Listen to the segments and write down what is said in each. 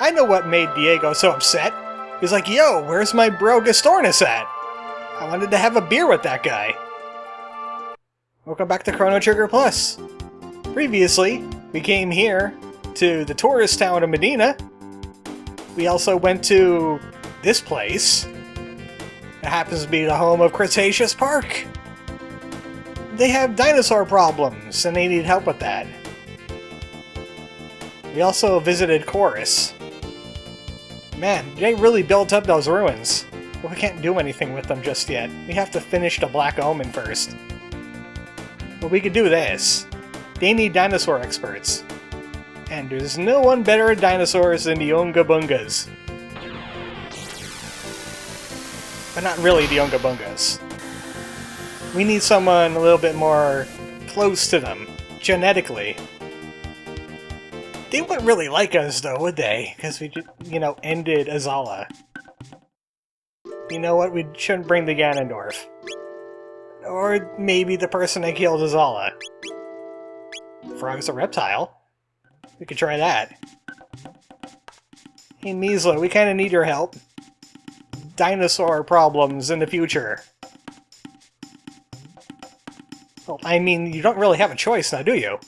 I know what made Diego so upset. He's like, yo, where's my bro Gastornis at? I wanted to have a beer with that guy. Welcome back to Chrono Trigger Plus. Previously, we came here to the tourist town of Medina. We also went to this place. It happens to be the home of Cretaceous Park. They have dinosaur problems, and they need help with that. We also visited Chorus. Man, they really built up those ruins. But we can't do anything with them just yet. We have to finish the Black Omen first. But we could do this. They need dinosaur experts. And there's no one better at dinosaurs than the Unga Bungas. But not really the Unga Bungas. We need someone a little bit more close to them, genetically. They wouldn't really like us, though, would they? Because we, ended Azala. You know what? We shouldn't bring the Ganondorf. Or maybe the person that killed Azala. Frog's a reptile. We could try that. Hey, Misla, we kind of need your help. Dinosaur problems in the future. Well, I mean, you don't really have a choice now, do you?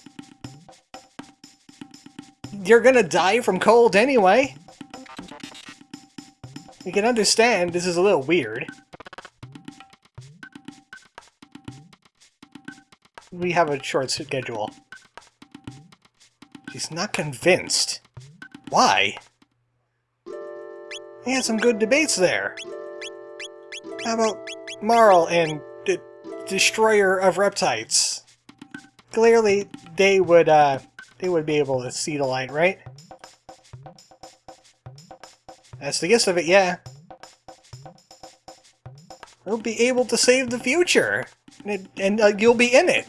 You're gonna die from cold anyway. We can understand this is a little weird. We have a short schedule. She's not convinced. Why? We had some good debates there. How about Marl and the Destroyer of Reptites? Clearly, they would be able to see the light, right? That's the gist of it, yeah. We'll be able to save the future, and you'll be in it.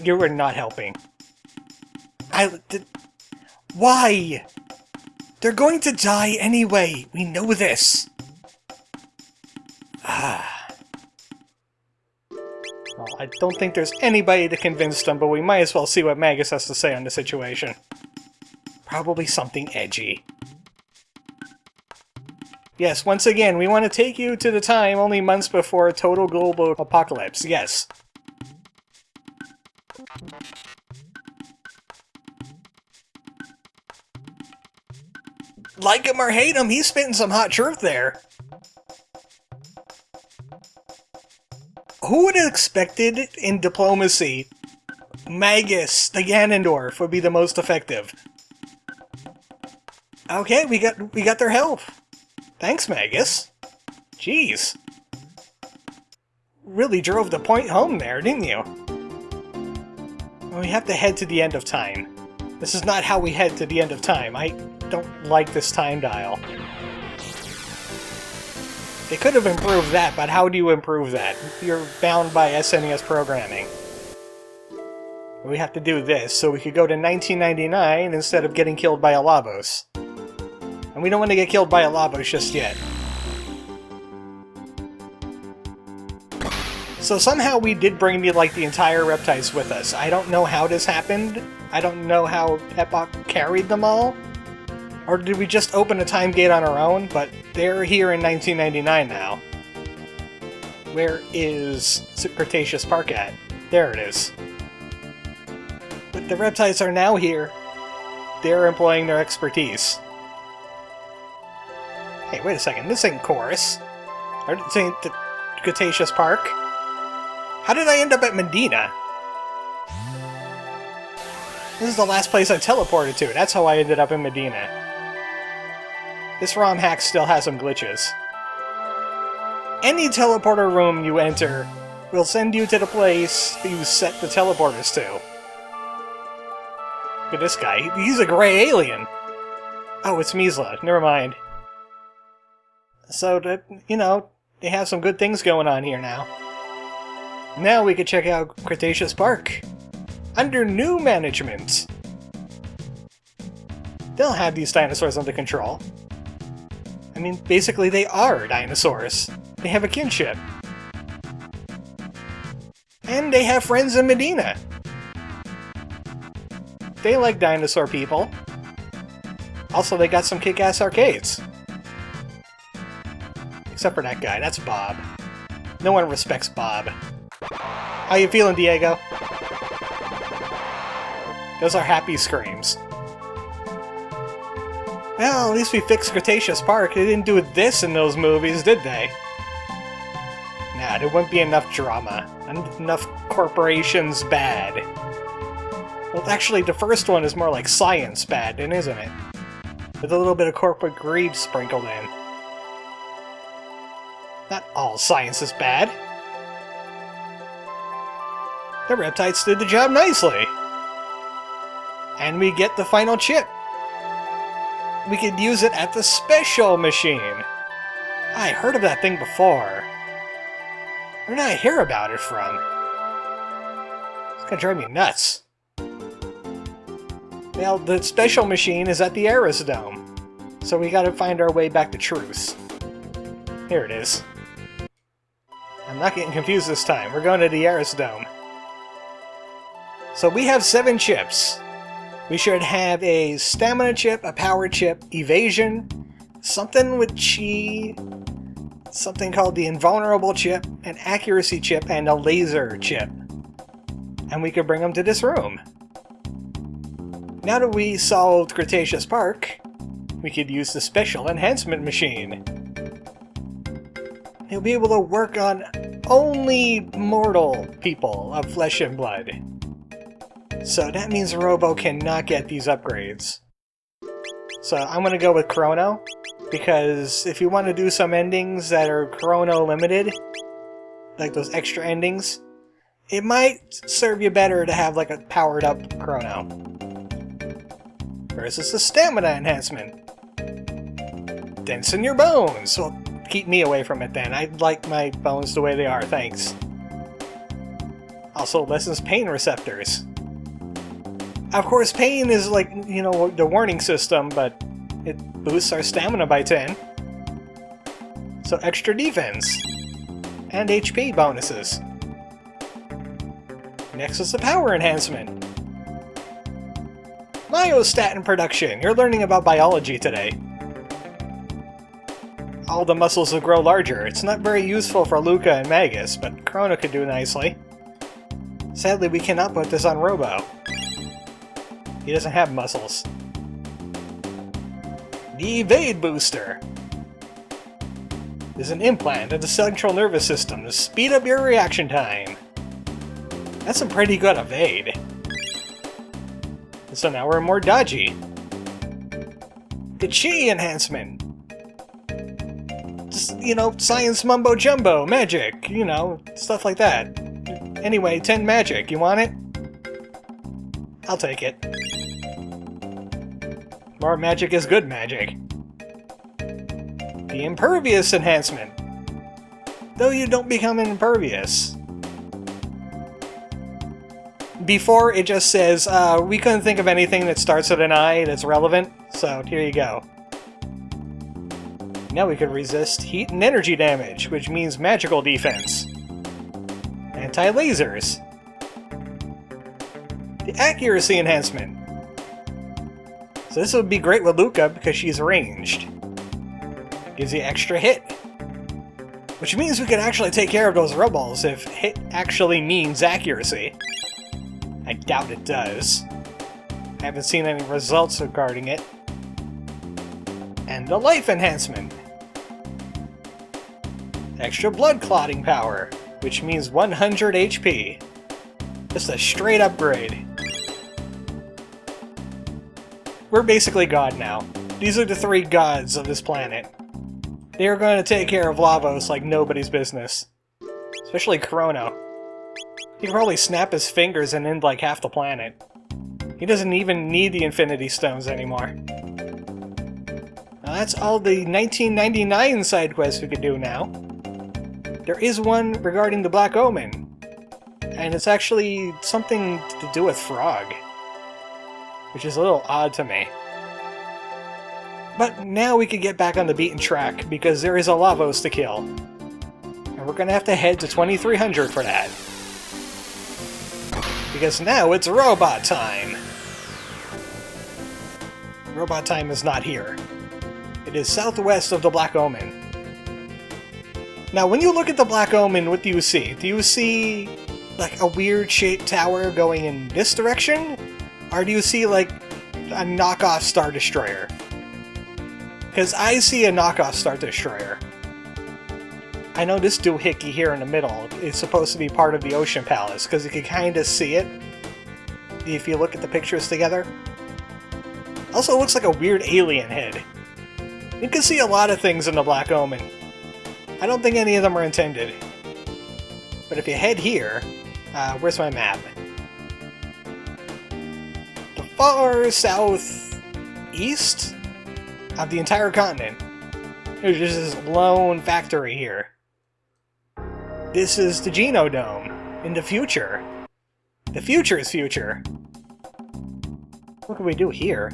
You were not helping. Why? They're going to die anyway. We know this. Well, I don't think there's anybody to convince them, but we might as well see what Magus has to say on the situation. Probably something edgy. Yes, once again, we want to take you to the time only months before a total global apocalypse. Yes. Like him or hate him, he's spitting some hot truth there. Who would have expected in diplomacy Magus, the Ganondorf, would be the most effective? Okay, we got their help. Thanks, Magus. Jeez. Really drove the point home there, didn't you? Well, we have to head to the end of time. This is not how we head to the end of time. I don't like this time dial. They could have improved that, but how do you improve that? You're bound by SNES programming. We have to do this, so we could go to 1999 instead of getting killed by a Labos. And we don't want to get killed by a Labos just yet. So somehow we did bring the entire Reptiles with us. I don't know how this happened. I don't know how S.P.E.C.I.A.L carried them all. Or did we just open a time gate on our own? But they're here in 1999 now. Where is Cretaceous Park at? There it is. But the Reptiles are now here. They're employing their expertise. Hey, wait a second. This ain't Chorus. Or this ain't the Cretaceous Park. How did I end up at Medina? This is the last place I teleported to. That's how I ended up in Medina. This ROM hack still has some glitches. Any teleporter room you enter will send you to the place that you set the teleporters to. Look at this guy. He's a gray alien. Oh, it's Misla. Never mind. So, they have some good things going on here now. Now we can check out Cretaceous Park. Under new management. They'll have these dinosaurs under control. I mean, basically they are dinosaurs. They have a kinship. And they have friends in Medina. They like dinosaur people. Also, they got some kick-ass arcades. Except for that guy. That's Bob. No one respects Bob. How you feeling, Diego? Those are happy screams. Well, at least we fixed Cretaceous Park. They didn't do this in those movies, did they? Nah, there wouldn't be enough drama. Enough corporations bad. Well, actually, the first one is more like science bad, then, isn't it? With a little bit of corporate greed sprinkled in. Not all science is bad. The Reptites did the job nicely. And we get the final chip. We could use it at the special machine. I heard of that thing before. Where did I hear about it from? It's gonna drive me nuts. Well, the special machine is at the Aerosdome, so we gotta find our way back to Truth. Here it is. I'm not getting confused this time. We're going to the Aerosdome. So we have 7 chips. We should have a stamina chip, a power chip, evasion, something with chi, something called the invulnerable chip, an accuracy chip, and a laser chip. And we could bring them to this room. Now that we solved Cretaceous Park, we could use the special enhancement machine. He'll be able to work on only mortal people of flesh and blood. So that means Robo cannot get these upgrades. So I'm going to go with Chrono, because if you want to do some endings that are Chrono limited, like those extra endings, it might serve you better to have like a powered up Chrono. Versus the stamina enhancement. Dense in your bones! Well, keep me away from it then. I like my bones the way they are, thanks. Also lessens pain receptors. Of course, pain is like, you know, the warning system, but it boosts our stamina by 10. So extra defense. And HP bonuses. Next is the power enhancement. Myostatin production. You're learning about biology today. All the muscles will grow larger. It's not very useful for Luca and Magus, but Chrono could do nicely. Sadly, we cannot put this on Robo. He doesn't have muscles. The Evade Booster is an implant in the central nervous system to speed up your reaction time. That's a pretty good evade. So now we're more dodgy. The Chi enhancement. Just, you know, science mumbo jumbo, magic, you know, stuff like that. Anyway, 10 magic, you want it? I'll take it. More magic is good magic. The Impervious enhancement. Though you don't become impervious. Before, it just says, we couldn't think of anything that starts with an I that's relevant, so here you go. Now we could resist heat and energy damage, which means magical defense. Anti-lasers. The Accuracy enhancement. So this would be great with Luca because she's ranged. Gives you extra hit. Which means we could actually take care of those rebels if hit actually means accuracy. I doubt it does. I haven't seen any results regarding it. And the Life enhancement. Extra blood clotting power, which means 100 HP. Just a straight upgrade. We're basically God now. These are the 3 gods of this planet. They are going to take care of Lavos like nobody's business. Especially Chrono. He can probably snap his fingers and end like half the planet. He doesn't even need the Infinity Stones anymore. Now that's all the 1999 side quests we could do now. There is one regarding the Black Omen. And it's actually something to do with Frog. Which is a little odd to me. But now we can get back on the beaten track, because there is a Lavos to kill. And we're gonna have to head to 2300 for that. Because now it's robot time! Robot time is not here. It is southwest of the Black Omen. Now, when you look at the Black Omen, what do you see? Do you see, like, a weird-shaped tower going in this direction? Or do you see, like, a knockoff Star Destroyer? Because I see a knockoff Star Destroyer. I know this doohickey here in the middle is supposed to be part of the Ocean Palace, because you can kind of see it if you look at the pictures together. Also, it looks like a weird alien head. You can see a lot of things in the Black Omen. I don't think any of them are intended. But if you head here... where's my map? The far southeast of the entire continent. There's just this lone factory here. This is the Geno Dome in the future. The future is future. What can we do here?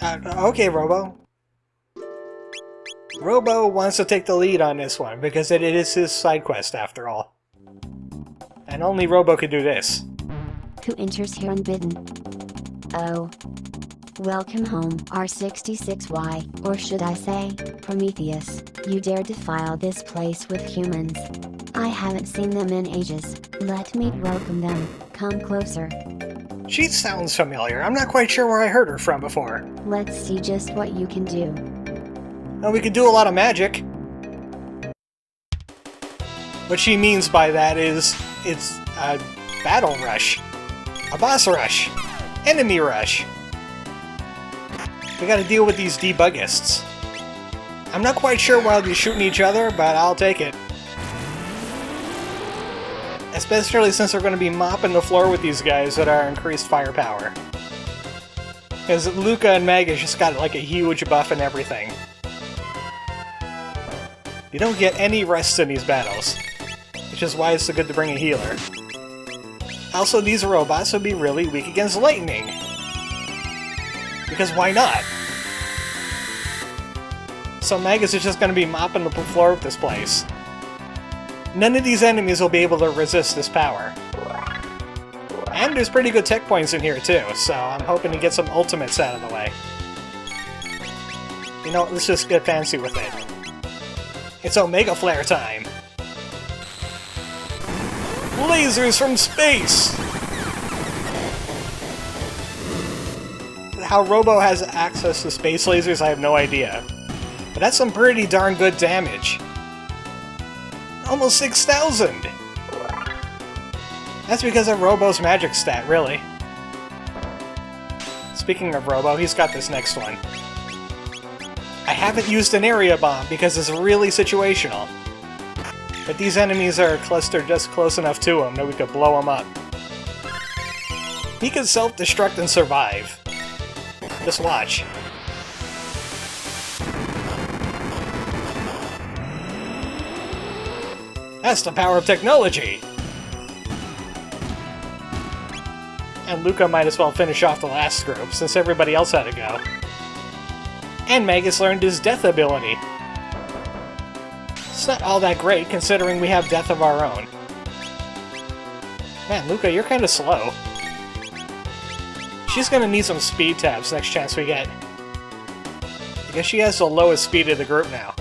Okay, Robo. Robo wants to take the lead on this one, because it is his side quest, after all. And only Robo could do this. Who enters here unbidden? Oh. Welcome home, R66Y, or should I say, Prometheus. You dare defile this place with humans. I haven't seen them in ages. Let me welcome them. Come closer. She sounds familiar. I'm not quite sure where I heard her from before. Let's see just what you can do. Well, we could do a lot of magic. What she means by that is, it's a battle rush. A boss rush. Enemy rush. We gotta deal with these debuggists. I'm not quite sure why they're shooting each other, but I'll take it. Especially since we're going to be mopping the floor with these guys at our increased firepower. Because Luca and Magus just got like a huge buff and everything. You don't get any rest in these battles, which is why it's so good to bring a healer. Also, these robots would be really weak against lightning. Because why not? So Magus is just going to be mopping the floor with this place. None of these enemies will be able to resist this power. And there's pretty good tech points in here too, so I'm hoping to get some ultimates out of the way. You know, let's just get fancy with it. It's Omega Flare time! Lasers from space! How Robo has access to space lasers, I have no idea. But that's some pretty darn good damage. Almost 6,000! That's because of Robo's magic stat, really. Speaking of Robo, he's got this next one. I haven't used an area bomb because it's really situational. But these enemies are clustered just close enough to him that we could blow him up. He can self-destruct and survive. Just watch. That's the power of technology! And Luca might as well finish off the last group, since everybody else had to go. And Magus learned his death ability. It's not all that great, considering we have death of our own. Man, Luca, you're kinda slow. She's gonna need some speed tabs next chance we get. Because she has the lowest speed of the group now.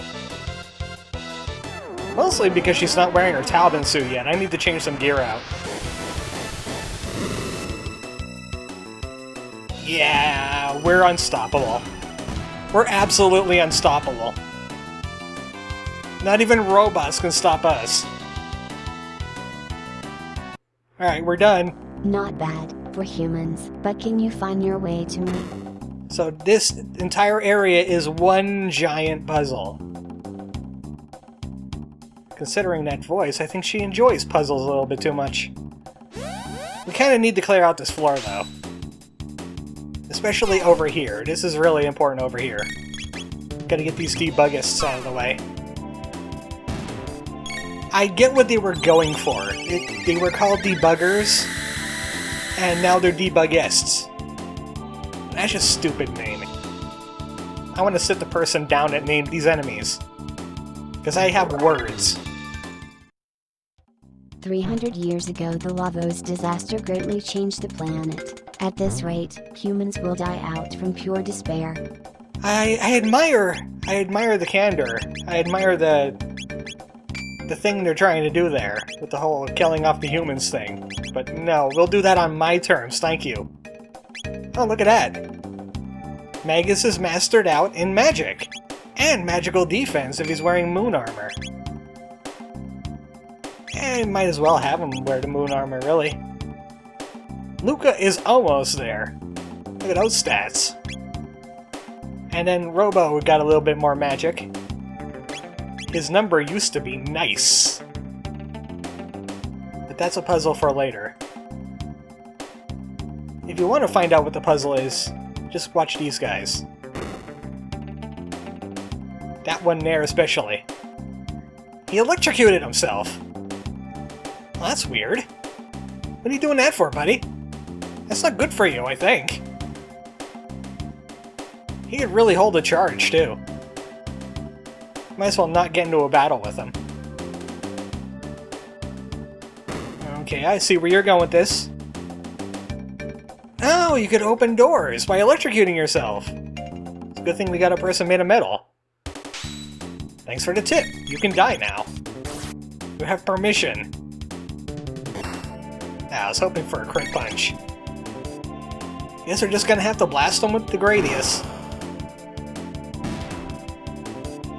Mostly because she's not wearing her Talbot suit yet. I need to change some gear out. Yeah, we're unstoppable. We're absolutely unstoppable. Not even robots can stop us. Alright, we're done. Not bad for humans, but can you find your way to me? So this entire area is one giant puzzle. Considering that voice, I think she enjoys puzzles a little bit too much. We kind of need to clear out this floor, though. Especially over here. This is really important over here. Gotta get these debuggists out of the way. I get what they were going for. They were called debuggers, and now they're debuggists. That's just stupid naming. I want to sit the person down that named these enemies. Because I have words. 300 years ago, the Lavos disaster greatly changed the planet. At this rate, humans will die out from pure despair. I admire the candor. I admire the thing they're trying to do there, with the whole killing off the humans thing. But no, we'll do that on my terms, thank you. Oh, look at that. Magus is mastered out in magic! And magical defense if he's wearing moon armor. And might as well have him wear the moon armor, really. Luca is almost there. Look at those stats. And then Robo got a little bit more magic. His number used to be nice. But that's a puzzle for later. If you want to find out what the puzzle is, just watch these guys. That one there especially. He electrocuted himself! Well, that's weird. What are you doing that for, buddy? That's not good for you, I think. He could really hold a charge, too. Might as well not get into a battle with him. Okay, I see where you're going with this. Oh, you could open doors by electrocuting yourself. It's a good thing we got a person made of metal. Thanks for the tip. You can die now. You have permission. I was hoping for a crit punch. Guess we're just gonna have to blast him with the Gradius.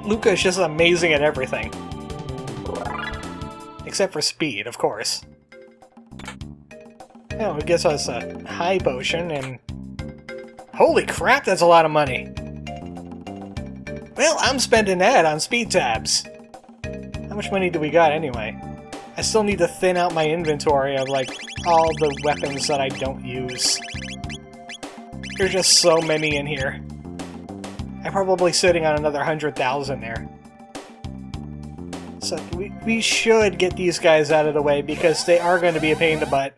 Luca is just amazing at everything. Except for speed, of course. Oh, it gives us a high potion and... Holy crap, that's a lot of money! Well, I'm spending that on speed tabs. How much money do we got anyway? I still need to thin out my inventory of, like, all the weapons that I don't use. There's just so many in here. I'm probably sitting on another 100,000 there. So we should get these guys out of the way because they are going to be a pain in the butt.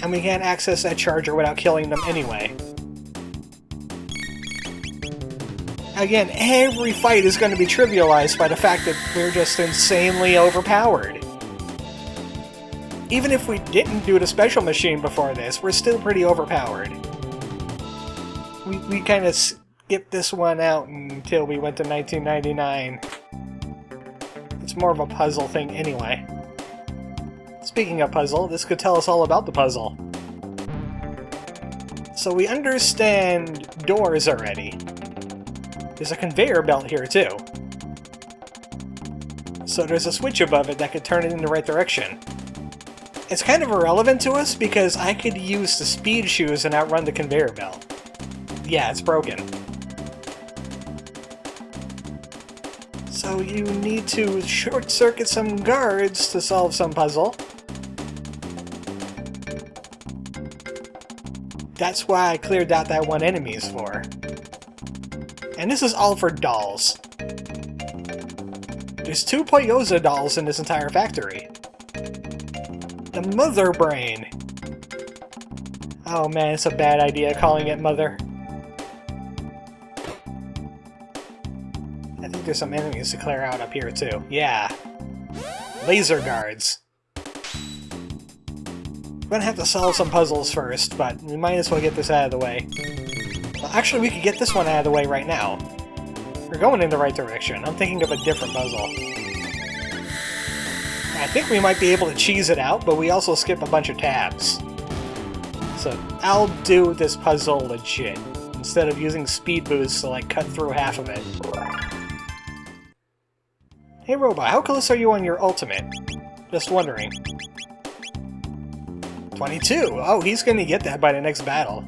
And we can't access that charger without killing them anyway. Again, every fight is going to be trivialized by the fact that we're just insanely overpowered. Even if we didn't do the special machine before this, we're still pretty overpowered. We kind of skipped this one out until we went to 1999. It's more of a puzzle thing anyway. Speaking of puzzle, this could tell us all about the puzzle. So we understand doors already. There's a conveyor belt here too. So there's a switch above it that could turn it in the right direction. It's kind of irrelevant to us because I could use the speed shoes and outrun the conveyor belt. Yeah, it's broken. So you need to short-circuit some guards to solve some puzzle. That's why I cleared out that one enemies for. And this is all for dolls. There's 2 Poyozo dolls in this entire factory. The Mother Brain. Oh man, it's a bad idea calling it Mother. I think there's some enemies to clear out up here too. Yeah. Laser guards. We're gonna have to solve some puzzles first, but we might as well get this out of the way. Well, actually, we could get this one out of the way right now. We're going in the right direction. I'm thinking of a different puzzle. I think we might be able to cheese it out, but we also skip a bunch of tabs. So I'll do this puzzle legit, instead of using speed boosts to like cut through half of it. Hey Robot, how close are you on your ultimate? Just wondering. 22! Oh, he's gonna get that by the next battle.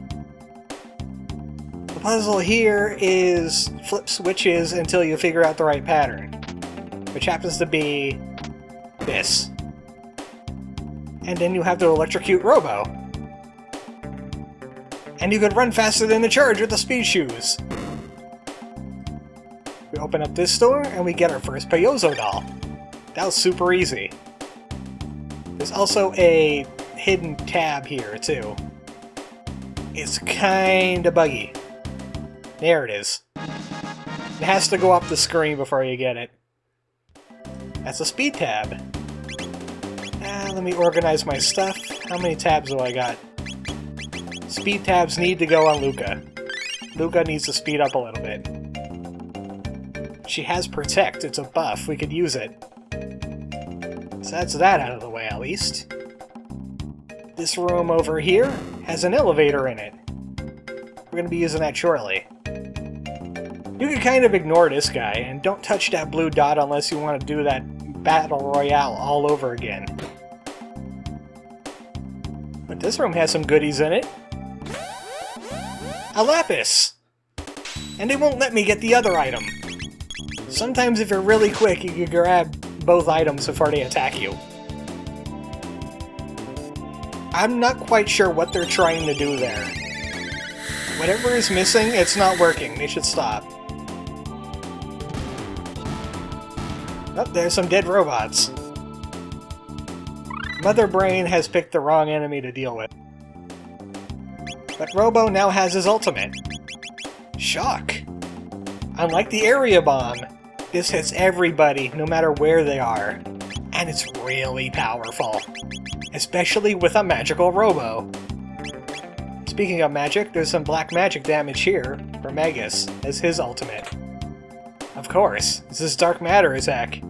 The puzzle here is flip switches until you figure out the right pattern, which happens to be this. And then you have to electrocute Robo. And you could run faster than the charge with the speed shoes. We open up this door and we get our first Poyozo doll. That was super easy. There's also a hidden tab here too. It's kinda buggy. There it is. It has to go off the screen before you get it. That's a speed tab. let me organize my stuff. How many tabs do I got? Speed tabs need to go on Luca. Luca needs to speed up a little bit. She has Protect. It's a buff. We could use it. So that's that out of the way, at least. This room over here has an elevator in it. We're going to be using that shortly. You can kind of ignore this guy, and don't touch that blue dot unless you want to do that Battle Royale all over again. But this room has some goodies in it. A lapis! And they won't let me get the other item. Sometimes if you're really quick, you can grab both items before they attack you. I'm not quite sure what they're trying to do there. Whatever is missing, it's not working. They should stop. Oh, there's some dead robots. Mother Brain has picked the wrong enemy to deal with. But Robo now has his ultimate. Shock! Unlike the area bomb, this hits everybody, no matter where they are. And it's really powerful. Especially with a magical Robo. Speaking of magic, there's some black magic damage here for Magus as his ultimate. Of course, this is dark matter attack.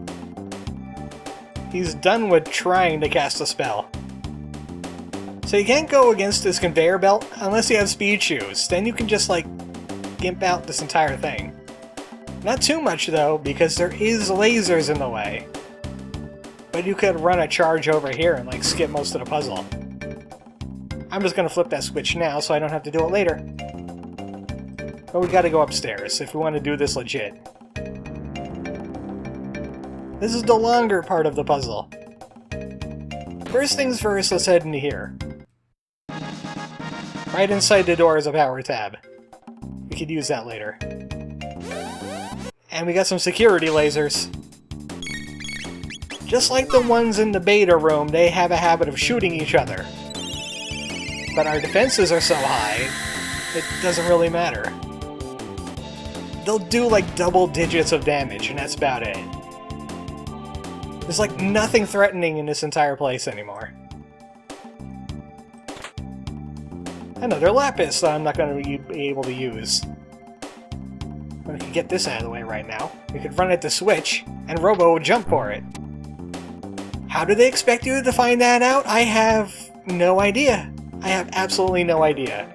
He's done with trying to cast a spell. So you can't go against this conveyor belt unless you have speed shoes. Then you can just, like, gimp out this entire thing. Not too much, though, because there is lasers in the way. But you could run a charge over here and, like, skip most of the puzzle. I'm just gonna flip that switch now so I don't have to do it later. But we gotta go upstairs if we want to do this legit. This is the longer part of the puzzle. First things first, let's head into here. Right inside the door is a power tab. We could use that later. And we got some security lasers. Just like the ones in the beta room, they have a habit of shooting each other. But our defenses are so high, it doesn't really matter. They'll do like double digits of damage, and that's about it. There's like nothing threatening in this entire place anymore. Another lapis that I'm not going to be able to use. We can get this out of the way right now. We could run at the switch, and Robo would jump for it. How do they expect you to find that out? I have no idea. I have absolutely no idea.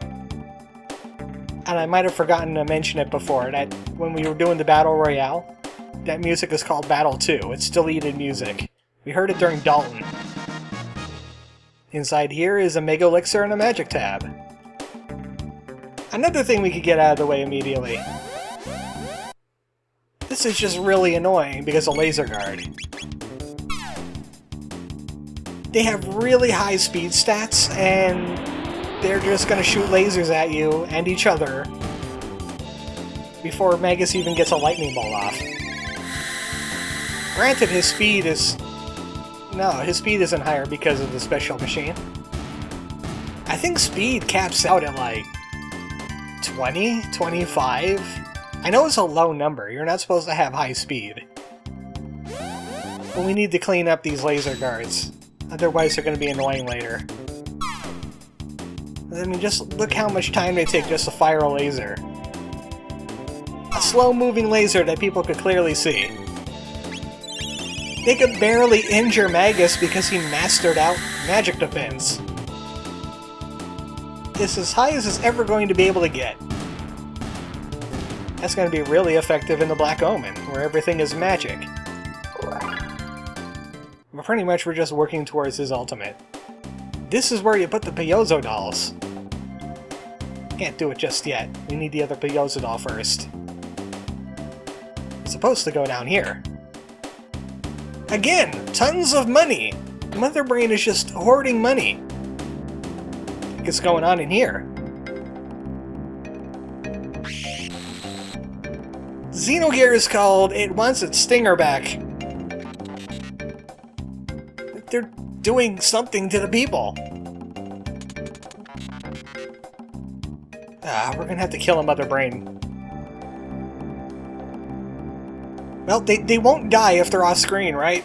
And I might have forgotten to mention it before, that when we were doing the Battle Royale, that music is called Battle 2. It's deleted music. We heard it during Dalton. Inside here is a Mega Elixir and a Magic Tab. Another thing we could get out of the way immediately. This is just really annoying because of Laser Guard. They have really high speed stats, and they're just gonna shoot lasers at you and each other before Magus even gets a lightning bolt off. Granted, his speed is... No, his speed isn't higher because of the special machine. I think speed caps out at like 20, 25. I know it's a low number, you're not supposed to have high speed. But we need to clean up these laser guards. Otherwise they're going to be annoying later. I mean, just look how much time they take just to fire a laser. A slow-moving laser that people could clearly see. They could barely injure Magus because he mastered out magic defense. It's as high as it's ever going to be able to get. That's going to be really effective in the Black Omen, where everything is magic. But pretty much we're just working towards his ultimate. This is where you put the Poyozo dolls. Can't do it just yet. We need the other Poyozo doll first. It's supposed to go down here. Again, tons of money! Mother Brain is just hoarding money. What's going on in here? Xenogear is called. It wants its stinger back. They're doing something to the people. We're gonna have to kill a Mother Brain. Well, they won't die if they're off screen, right?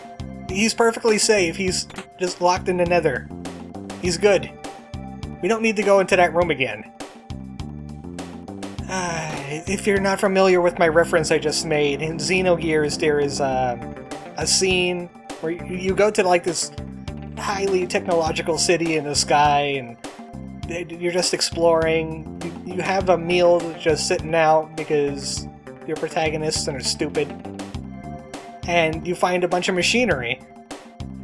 He's perfectly safe. He's just locked in the nether. He's good. We don't need to go into that room again. If you're not familiar with my reference I just made, in Xenogears there is a scene where you go to like this highly technological city in the sky and you're just exploring. You have a meal just sitting out because your protagonists are stupid. And you find a bunch of machinery.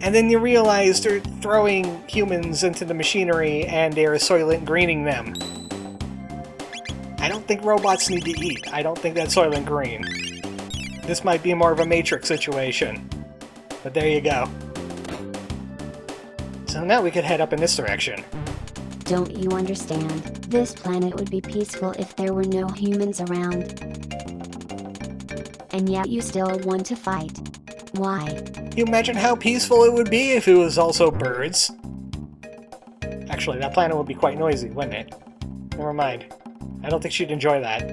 And then you realize they're throwing humans into the machinery and they're Soylent Greening them. I don't think robots need to eat. I don't think that's Soylent Green. This might be more of a Matrix situation. But there you go. So now we could head up in this direction. Don't you understand? This planet would be peaceful if there were no humans around. And yet you still want to fight. Why? You imagine how peaceful it would be if it was also birds. Actually, that planet would be quite noisy, wouldn't it? Never mind. I don't think she'd enjoy that.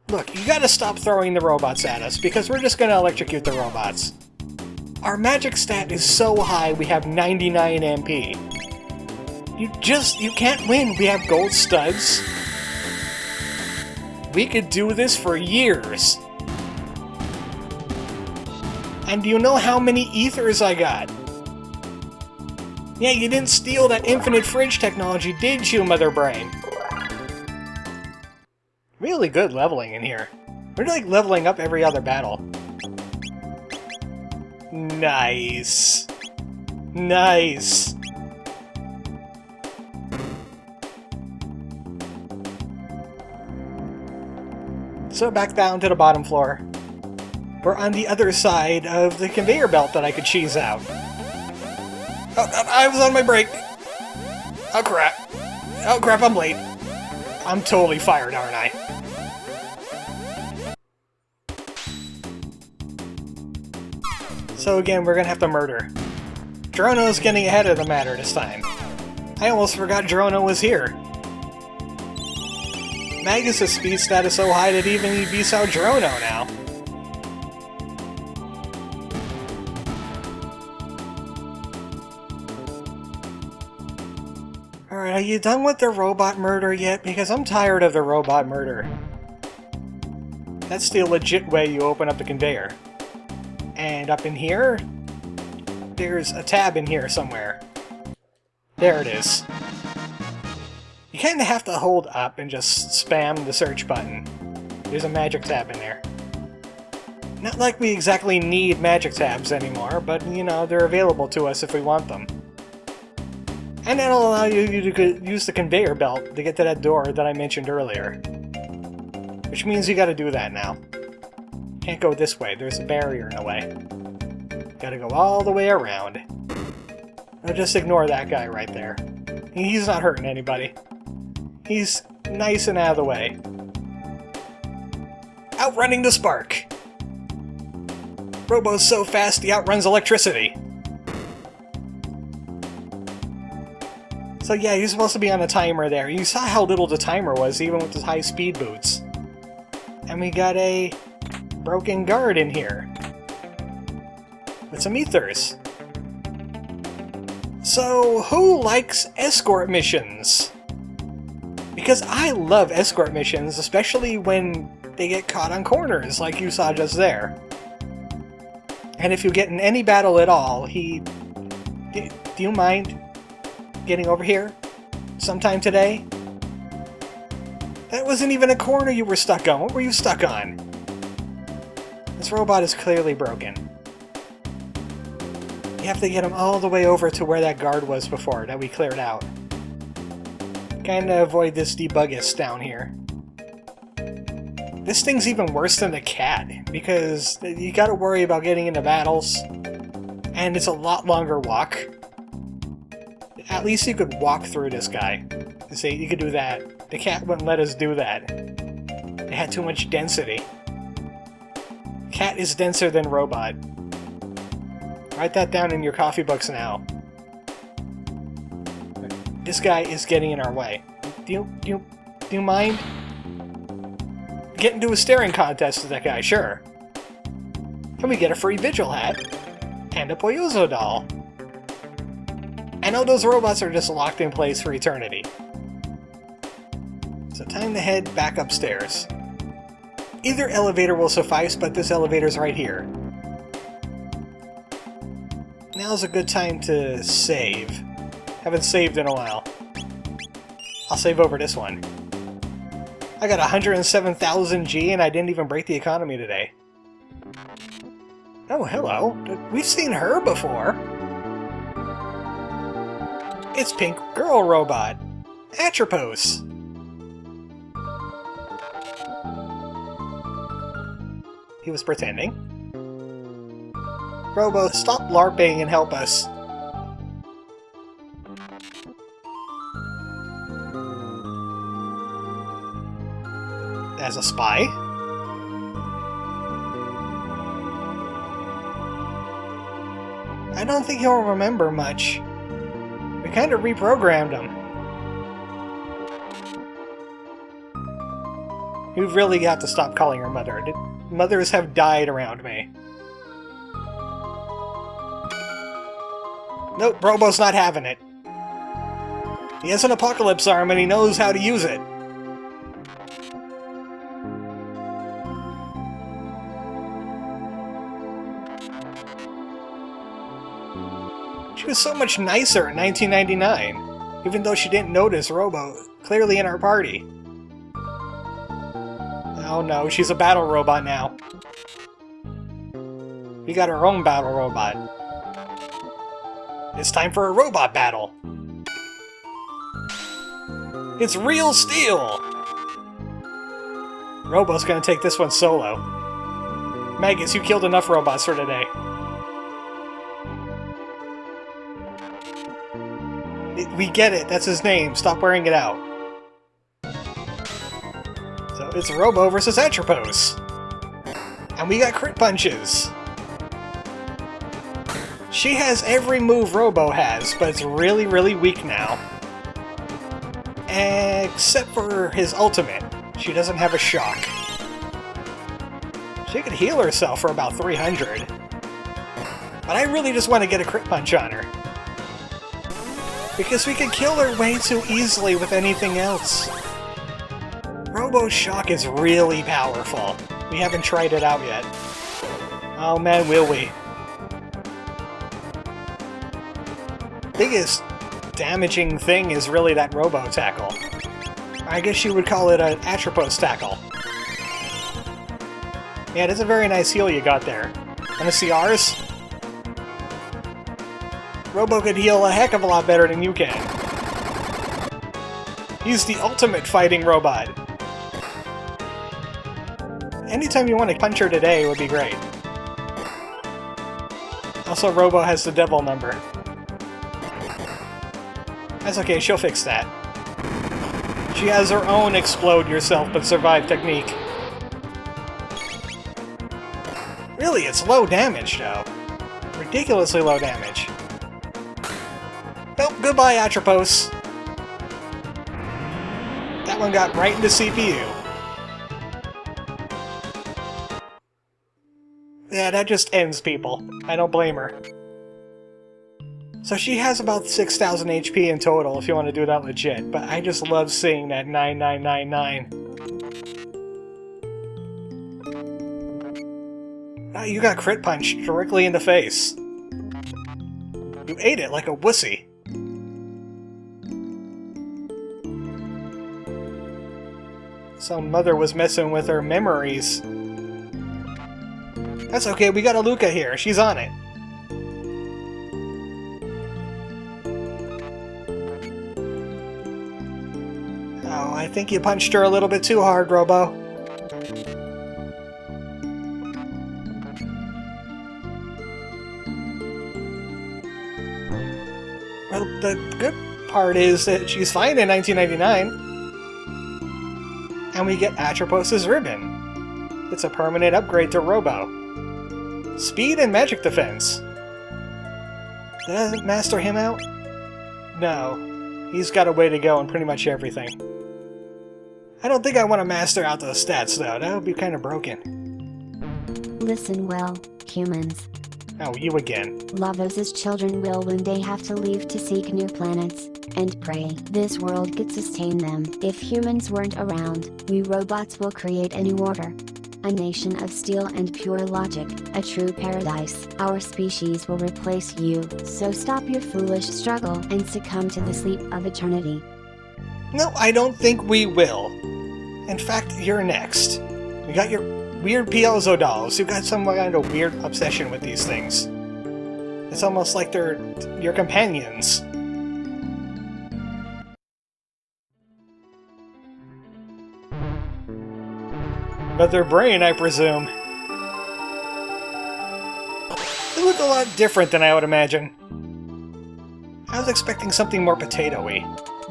Look, you gotta stop throwing the robots at us, because we're just gonna electrocute the robots. Our magic stat is so high we have 99 MP. You can't win, we have gold studs. We could do this for years. And do you know how many ethers I got? Yeah, you didn't steal that infinite fridge technology, did you, Mother Brain? Really good leveling in here. We're like leveling up every other battle. Nice. Nice. So back down to the bottom floor. We're on the other side of the conveyor belt that I could cheese out. Oh, I was on my break. Oh crap. Oh crap, I'm late. I'm totally fired, aren't I? So again, we're gonna have to murder. Chrono's getting ahead of the matter this time. I almost forgot Chrono was here. Magus' speed stat is so high that even he beats out Chrono now. Alright, are you done with the robot murder yet? Because I'm tired of the robot murder. That's the legit way you open up the conveyor. And up in here, there's a tab in here somewhere. There it is. You kinda have to hold up and just spam the search button. There's a magic tab in there. Not like we exactly need magic tabs anymore, but you know, they're available to us if we want them. And that'll allow you to use the conveyor belt to get to that door that I mentioned earlier. Which means you gotta do that now. Can't go this way, there's a barrier in the way. Gotta go all the way around. I'll just ignore that guy right there. He's not hurting anybody. He's nice and out of the way. Outrunning the spark! Robo's so fast he outruns electricity! So yeah, you're supposed to be on a timer there. You saw how little the timer was, even with the high speed boots. And we got a broken guard in here. With some ethers. So, who likes escort missions? Because I love escort missions, especially when they get caught on corners, like you saw just there. And if you get in any battle at all, do you mind getting over here sometime today? That wasn't even a corner you were stuck on. What were you stuck on? This robot is clearly broken. You have to get him all the way over to where that guard was before, that we cleared out. Kinda avoid this debuggus down here. This thing's even worse than the cat, because you gotta worry about getting into battles, and it's a lot longer walk. At least you could walk through this guy. See, you could do that. The cat wouldn't let us do that. It had too much density. Cat is denser than robot. Write that down in your coffee books now. This guy is getting in our way. Do you mind? Get into a staring contest with that guy, sure. And we get a free Vigil hat. And a Poyozo doll. I know those robots are just locked in place for eternity. So time to head back upstairs. Either elevator will suffice, but this elevator's right here. Now's a good time to save. Haven't saved in a while. I'll save over this one. I got 107,000 G and I didn't even break the economy today. Oh, hello. We've seen her before. It's Pink Girl Robot. Atropos. He was pretending. Robo, stop LARPing and help us. As a spy? I don't think he'll remember much. We kind of reprogrammed him. You really got to stop calling her mother. Mothers have died around me. Nope, Robo's not having it. He has an apocalypse arm and he knows how to use it. She was so much nicer in 1999, even though she didn't notice Robo clearly in our party. Oh no, she's a battle robot now. We got our own battle robot. It's time for a robot battle. It's real steel! Robo's gonna take this one solo. Magus, you killed enough robots for today. We get it, that's his name. Stop wearing it out. So it's Robo versus Atropos. And we got crit punches. She has every move Robo has, but it's really, really weak now. Except for his ultimate. She doesn't have a shock. She could heal herself for about 300. But I really just want to get a crit punch on her. Because we can kill her way too easily with anything else. Robo's shock is really powerful. We haven't tried it out yet. Oh man, will we. Biggest damaging thing is really that Robo tackle. I guess you would call it an Atropos tackle. Yeah, that's a very nice heal you got there. Wanna see ours? Robo could heal a heck of a lot better than you can. He's the ultimate fighting robot. Anytime you want to punch her today would be great. Also, Robo has the devil number. That's okay, she'll fix that. She has her own explode yourself but survive technique. Really, it's low damage though. Ridiculously low damage. Nope, goodbye Atropos. That one got right into CPU. Yeah, that just ends people. I don't blame her. So she has about 6,000 HP in total if you want to do that legit, but I just love seeing that 9999. Ah, you got crit punched directly in the face. You ate it like a wussy. Some mother was messing with her memories. That's okay, we got a Luca here. She's on it. Oh, I think you punched her a little bit too hard, Robo. Well, the good part is that she's fine in 1999. And we get Atropos' ribbon. It's a permanent upgrade to Robo. Speed and magic defense. Did I master him out? No. He's got a way to go in pretty much everything. I don't think I want to master out those stats though, that would be kind of broken. Listen well, humans. Oh, you again. Lavos' children will one day have to leave to seek new planets and prey. This world could sustain them. If humans weren't around, we robots will create a new order. A nation of steel and pure logic, a true paradise. Our species will replace you, so stop your foolish struggle and succumb to the sleep of eternity. No, I don't think we will. In fact, you're next. We got your weird Poyozo dolls. You've got some kind of weird obsession with these things. It's almost like they're your companions. But their brain, I presume. They look a lot different than I would imagine. I was expecting something more potato-y.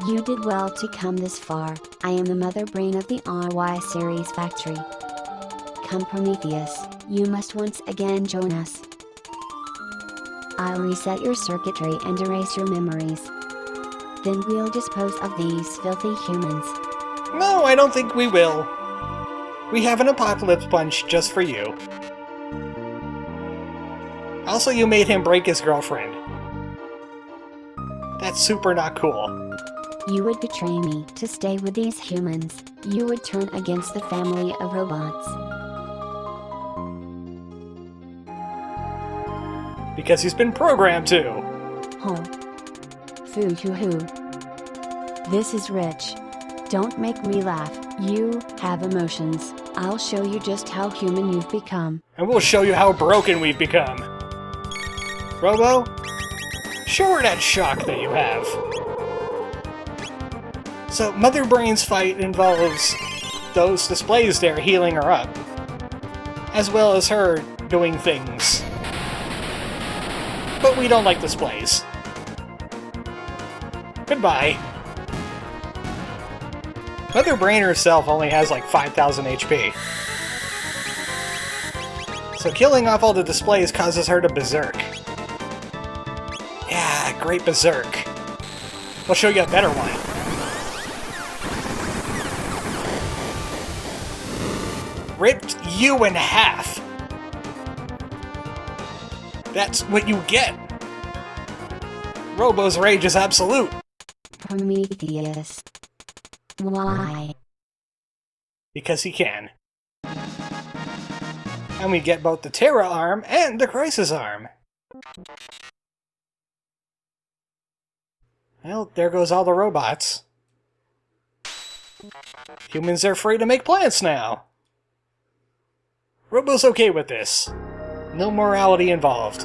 You did well to come this far. I am the mother brain of the RY series factory. Come Prometheus, you must once again join us. I'll reset your circuitry and erase your memories. Then we'll dispose of these filthy humans. No, I don't think we will. We have an apocalypse punch just for you. Also, you made him break his girlfriend. That's super not cool. You would betray me to stay with these humans. You would turn against the family of robots. Because he's been programmed to. Ho. Foo-hoo-hoo. This is rich. Don't make me laugh. You have emotions. I'll show you just how human you've become. And we'll show you how broken we've become. Robo? Show her that shock that you have. So, Mother Brain's fight involves those displays there healing her up, as well as her doing things. But we don't like displays. Goodbye. Mother Brain herself only has like 5,000 HP. So killing off all the displays causes her to berserk. Yeah, great berserk. We'll show you a better one. Ripped you in half. That's what you get. Robo's rage is absolute. Prometheus. Why? Because he can. And we get both the Terra arm and the Crisis arm. Well, there goes all the robots. Humans are free to make plants now. Robo's okay with this. No morality involved.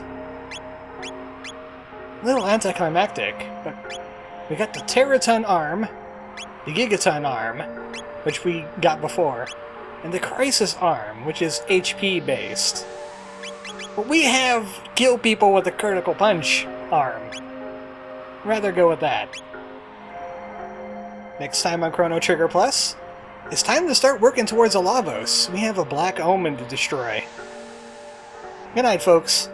A little anticlimactic, but we got the Terraton arm, the Gigaton arm, which we got before, and the Crisis arm, which is HP based. But we have kill people with a critical punch arm. Rather go with that. Next time on Chrono Trigger Plus, it's time to start working towards a Lavos. We have a Black Omen to destroy. Good night, folks.